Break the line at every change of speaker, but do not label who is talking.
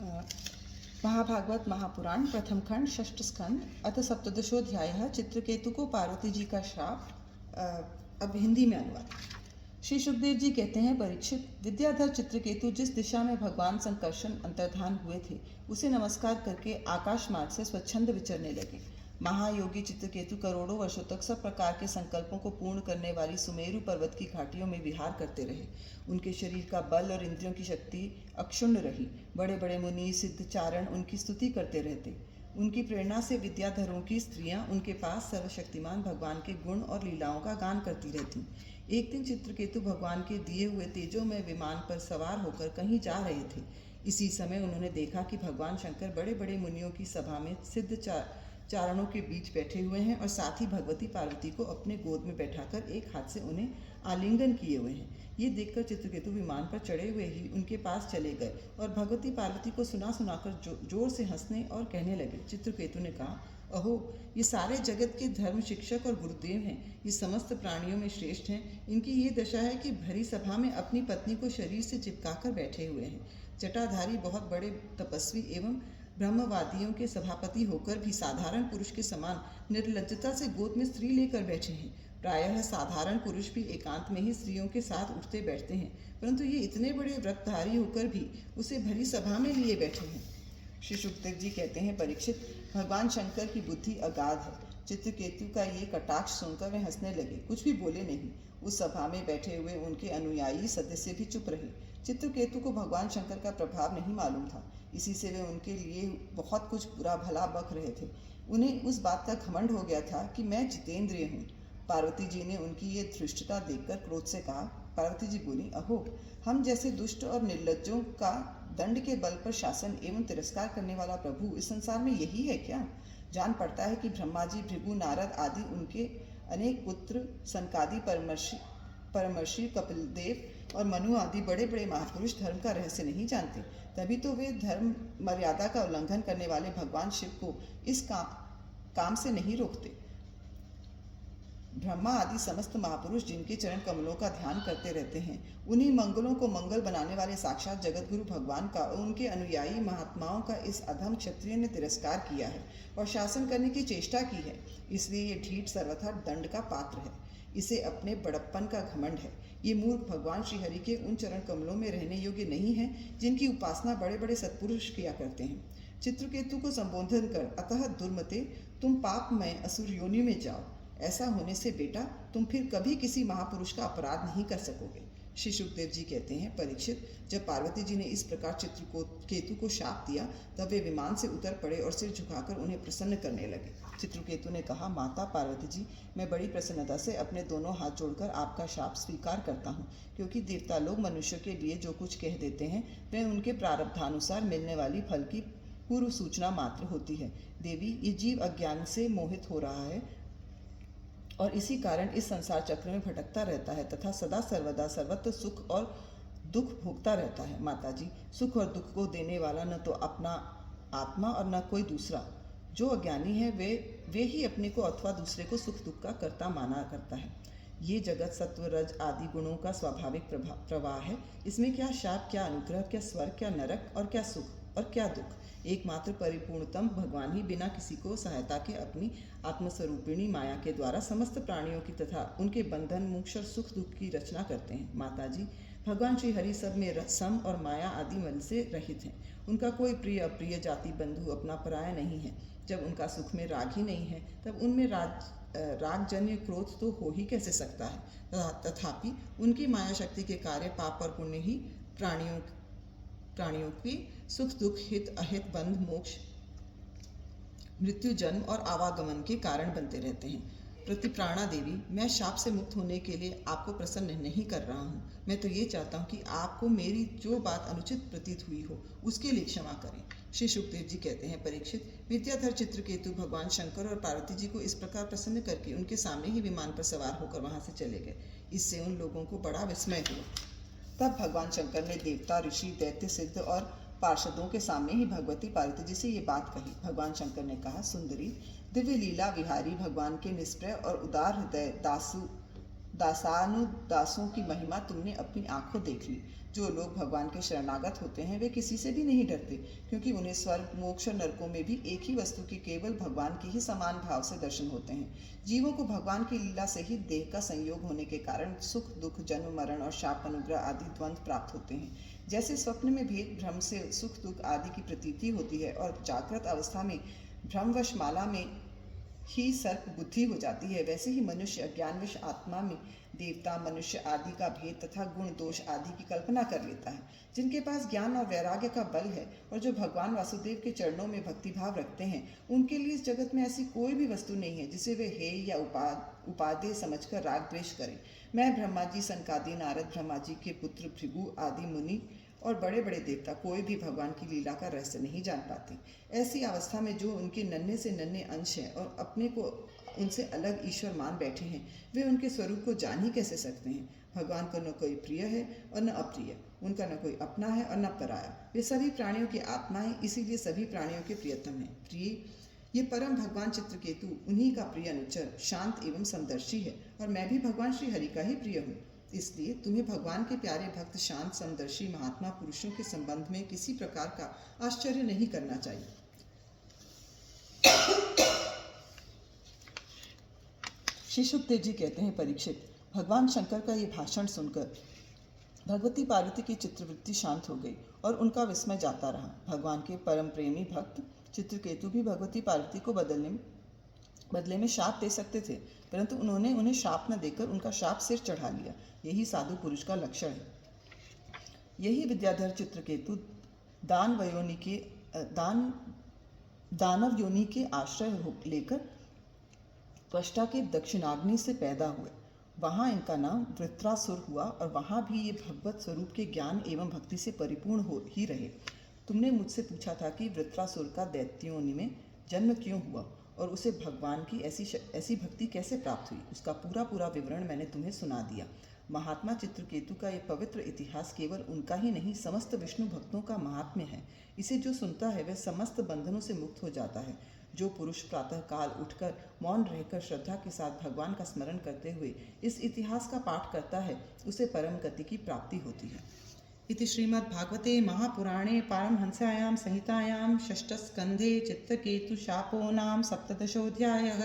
महाभागवत महापुराण प्रथम खंड षष्ठ स्कंद अथ सप्तदशोध्याय चित्रकेतु को पार्वती जी का श्राप। अब हिंदी में अनुवाद। श्री सुखदेव जी कहते हैं, परीक्षित, विद्याधर चित्रकेतु जिस दिशा में भगवान संकर्षण अंतर्धान हुए थे उसे नमस्कार करके आकाश मार्ग से स्वच्छंद विचरने लगे। महायोगी चित्रकेतु करोड़ों वर्षों तक सब प्रकार के संकल्पों को पूर्ण करने वाली सुमेरु पर्वत की घाटियों में विहार करते रहे। उनके शरीर का बल और इंद्रियों की शक्ति अक्षुण्ण रही। बड़े बड़े मुनि सिद्ध चारण उनकी स्तुति करते रहते। उनकी प्रेरणा से विद्याधरों की स्त्रियां उनके पास सर्वशक्तिमान भगवान के गुण और लीलाओं का गान करती रहती। एक दिन चित्रकेतु भगवान के दिए हुए तेजोमय विमान पर सवार होकर कहीं जा रहे थे। इसी समय उन्होंने देखा कि भगवान शंकर बड़े बड़े मुनियों की सभा में सिद्ध चारणों के बीच बैठे हुए हैं और साथ ही भगवती पार्वती को अपने गोद में बैठाकर एक हाथ से उन्हें आलिंगन किए हुए हैं। ये देखकर चित्रकेतु विमान पर चढ़े हुए ही उनके पास चले गए और भगवती पार्वती को सुना सुनाकर जोर से हंसने और कहने लगे। चित्रकेतु ने कहा, अहो, ये सारे जगत के धर्म शिक्षक और गुरुदेव हैं। ये समस्त प्राणियों में श्रेष्ठ हैं। इनकी ये दशा है कि भरी सभा में अपनी पत्नी को शरीर से चिपकाकर बैठे हुए हैं। जटाधारी बहुत बड़े तपस्वी एवं ब्रह्मवादियों के सभापति होकर भी साधारण पुरुष के समान निर्लज्जता से गोद में स्त्री लेकर बैठे हैं। प्रायः साधारण पुरुष भी एकांत में ही स्त्रियों के साथ उठते बैठते हैं, परंतु ये इतने बड़े व्रतधारी होकर भी उसे भरी सभा में लिए बैठे हैं। श्री सुखदेव जी कहते हैं, परीक्षित, भगवान शंकर की बुद्धि अगाध है। चित्रकेतु का ये कटाक्ष सुनकर वे हंसने लगे, कुछ भी बोले नहीं। उस सभा में बैठे हुए उनके अनुयायी सदस्य भी चुप रहे। चित्रकेतु को भगवान शंकर का प्रभाव नहीं मालूम था, इसी से वे उनके लिए बहुत कुछ बुरा भला बक रहे थे। उन्हें उस बात का घमंड हो गया था कि मैं जितेंद्रिय हूँ। पार्वती जी ने उनकी ये धृष्टता देखकर क्रोध से कहा। पार्वती जी बोली, अहो, हम जैसे दुष्ट और निर्लज्जों का दंड के बल पर शासन एवं तिरस्कार करने वाला प्रभु इस संसार में यही है क्या? जान पड़ता है कि ब्रह्मा जी, भृगु, नारद आदि उनके अनेक पुत्र, सनकादि, परमर्षि, कपिलदेव और मनु आदि बड़े बड़े महापुरुष धर्म का रहस्य नहीं जानते। तभी तो वे धर्म मर्यादा का उल्लंघन करने वाले भगवान शिव को इस काम से नहीं रोकते। ब्रह्मा आदि समस्त महापुरुष जिनके चरण कमलों का ध्यान करते रहते हैं, उन्हीं मंगलों को मंगल बनाने वाले साक्षात जगतगुरु भगवान का और उनके अनुयायी महात्माओं का इस अधम क्षत्रिय ने तिरस्कार किया है और शासन करने की चेष्टा की है। इसलिए ये ढीठ सर्वथा दंड का पात्र है। इसे अपने बड़प्पन का घमंड है। ये मूर्ख भगवान श्रीहरि के उन चरण कमलों में रहने योग्य नहीं है जिनकी उपासना बड़े बड़े सत्पुरुष किया करते हैं। चित्रकेतु को संबोधन कर, अतः दुर्मते, तुम पापमय असुर योनि में जाओ। ऐसा होने से बेटा तुम फिर कभी किसी महापुरुष का अपराध नहीं कर सकोगे। श्री सुखदेव जी कहते हैं, परीक्षित, जब पार्वती जी ने इस प्रकार चित्रकेतु को शाप दिया तब वे विमान से उतर पड़े और सिर झुकाकर उन्हें प्रसन्न करने लगे। चित्रकेतु ने कहा, माता पार्वती जी, मैं बड़ी प्रसन्नता से अपने दोनों हाथ जोड़कर आपका शाप स्वीकार करता हूँ, क्योंकि देवता लोग मनुष्य के लिए जो कुछ कह देते हैं वह उनके प्रारब्धानुसार मिलने वाली फल की पूर्व सूचना मात्र होती है। देवी, ये जीव अज्ञान से मोहित हो रहा है और इसी कारण इस संसार चक्र में भटकता रहता है तथा सदा सर्वदा सर्वत्र सुख और दुख भोगता रहता है। माता जी, सुख और दुख को देने वाला न तो अपना आत्मा और न कोई दूसरा। जो अज्ञानी है वे ही अपने को अथवा दूसरे को सुख दुख का कर्ता माना करता है। ये जगत सत्व रज आदि गुणों का स्वाभाविक प्रवाह है। इसमें क्या शाप, क्या अनुग्रह, क्या स्वर्ग, क्या नरक और क्या सुख और क्या दुख। एकमात्र परिपूर्णतम भगवान ही बिना किसी को सहायता के अपनी आत्मस्वरूपिणी माया के द्वारा समस्त प्राणियों की तथा उनके बंधन, मोक्ष और सुख दुख की रचना करते हैं। माता जी, भगवान श्री हरि सब में सम और माया आदि मन से रहित हैं। उनका कोई प्रिय अप्रिय, जाति बंधु, अपना पराया नहीं है। जब उनका सुख में राग ही नहीं है तब उनमें रागजन्य क्रोध तो हो ही कैसे सकता है। तथापि उनकी माया शक्ति के कार्य पाप और पुण्य ही प्राणियों की सुख दुख, हित अहित, बंध, मोक्ष, मृत्यु, जन्म और आवागमन के कारण बनते रहते हैं। प्रतिप्राणा देवी, मैं शाप से मुक्त होने के लिए आपको प्रसन्न नहीं कर रहा हूँ। मैं तो ये चाहता हूँ कि आपको मेरी जो बात अनुचित प्रतीत हुई हो उसके लिए क्षमा करें। श्री सुखदेव जी कहते हैं, परीक्षित, विद्याधर चित्रकेतु भगवान शंकर और पार्वती जी को इस प्रकार प्रसन्न करके उनके सामने ही विमान पर सवार होकर वहां से चले गए। इससे उन लोगों को बड़ा विस्मय हुआ। तब भगवान शंकर ने देवता, ऋषि, दैत्य, सिद्ध और पार्षदों के सामने ही भगवती पार्वती जी से ये बात कही। भगवान शंकर ने कहा, सुंदरी, दिव्य लीला विहारी भगवान के निष्प्रय और उदार हृदय दासानुदासों की महिमा तुमने अपनी आंखों देख ली। जो लोग भगवान के शरणागत होते हैं वे किसी से भी नहीं डरते, क्योंकि उन्हें स्वर्ग, मोक्ष और नरकों में भी एक ही वस्तु के केवल भगवान के ही समान भाव से दर्शन होते हैं। जीवों को भगवान की लीला से ही देह का संयोग होने के कारण सुख दुख, जन्म मरण और शाप अनुग्रह आदि द्वंद्व प्राप्त होते हैं। जैसे स्वप्न में भेद भ्रम से सुख दुख आदि की प्रतीति होती है और जागृत अवस्था में भ्रमवश माला में ही सर्प बुद्धि हो जाती है, वैसे ही मनुष्य अज्ञानवश आत्मा में देवता, मनुष्य आदि का भेद तथा गुण दोष आदि की कल्पना कर लेता है। जिनके पास ज्ञान और वैराग्य का बल है और जो भगवान वासुदेव के चरणों में भक्तिभाव रखते हैं, उनके लिए इस जगत में ऐसी कोई भी वस्तु नहीं है जिसे वे हेय या उपादेय समझकर राग द्वेष करें। मैं ब्रह्मा जी, सनकादि, नारद, ब्रह्मा जी के पुत्र भृगु आदि मुनि और बड़े बड़े देवता कोई भी भगवान की लीला का रहस्य नहीं जान पाते। ऐसी अवस्था में जो उनके नन्हे से नन्हे अंश हैं और अपने को उनसे अलग ईश्वर मान बैठे हैं, वे उनके स्वरूप को जान ही कैसे सकते हैं। भगवान को न कोई प्रिय है और न अप्रिय, उनका न कोई अपना है और न पराया। वे सभी प्राणियों की आत्मा है, इसीलिए सभी प्राणियों के प्रियतम है। प्रिय ये परम भगवान चित्रकेतु उन्हीं का प्रिय अनुचर, शांत एवं समदर्शी है, और मैं भी भगवान श्री हरि का ही प्रिय हूँ। इसलिए तुम्हें भगवान के प्यारे भक्त, शांत, समदर्शी महात्मा पुरुषों के संबंध में किसी प्रकार का आश्चर्य नहीं करना चाहिए। श्री सुखदेव जी कहते हैं, परीक्षित, भगवान शंकर का ये भाषण सुनकर भगवती पार्वती की चित्रवृत्ति शांत हो गई और उनका विस्मय जाता रहा। भगवान के परम प्रेमी भक्त चित्रकेतु भी भगवती पार्वती को बदले में शाप दे सकते थे, परंतु उन्होंने उन्हें शाप न देकर उनका शाप सिर चढ़ा लिया। यही साधु पुरुष का लक्षण है। यही विद्याधर चित्रकेतु दानव योनि के आश्रय लेकर त्वष्टा के दक्षिणाग्नि से पैदा हुए। वहाँ इनका नाम वृत्रासुर हुआ और वहाँ भी ये भगवत स्वरूप के ज्ञान एवं भक्ति से परिपूर्ण हो ही रहे। तुमने मुझसे पूछा था कि वृत्रासुर का दैत्योनि में जन्म क्यों हुआ और उसे भगवान की ऐसी भक्ति कैसे प्राप्त हुई। उसका पूरा विवरण मैंने तुम्हें सुना दिया। महात्मा चित्रकेतु का ये पवित्र इतिहास केवल उनका ही नहीं, समस्त विष्णु भक्तों का महात्म्य है। इसे जो सुनता है वह समस्त बंधनों से मुक्त हो जाता है। जो पुरुष प्रातः काल उठकर मौन रहकर श्रद्धा के साथ भगवान का स्मरण करते हुए इस इतिहास का पाठ करता है, उसे परम गति की प्राप्ति होती है। इति श्रीमद्भागवते महापुराणे पारमहंस्यायां संहितायां षष्ठस्कन्धे चित्रकेतुशापो नाम 17 अध्यायः।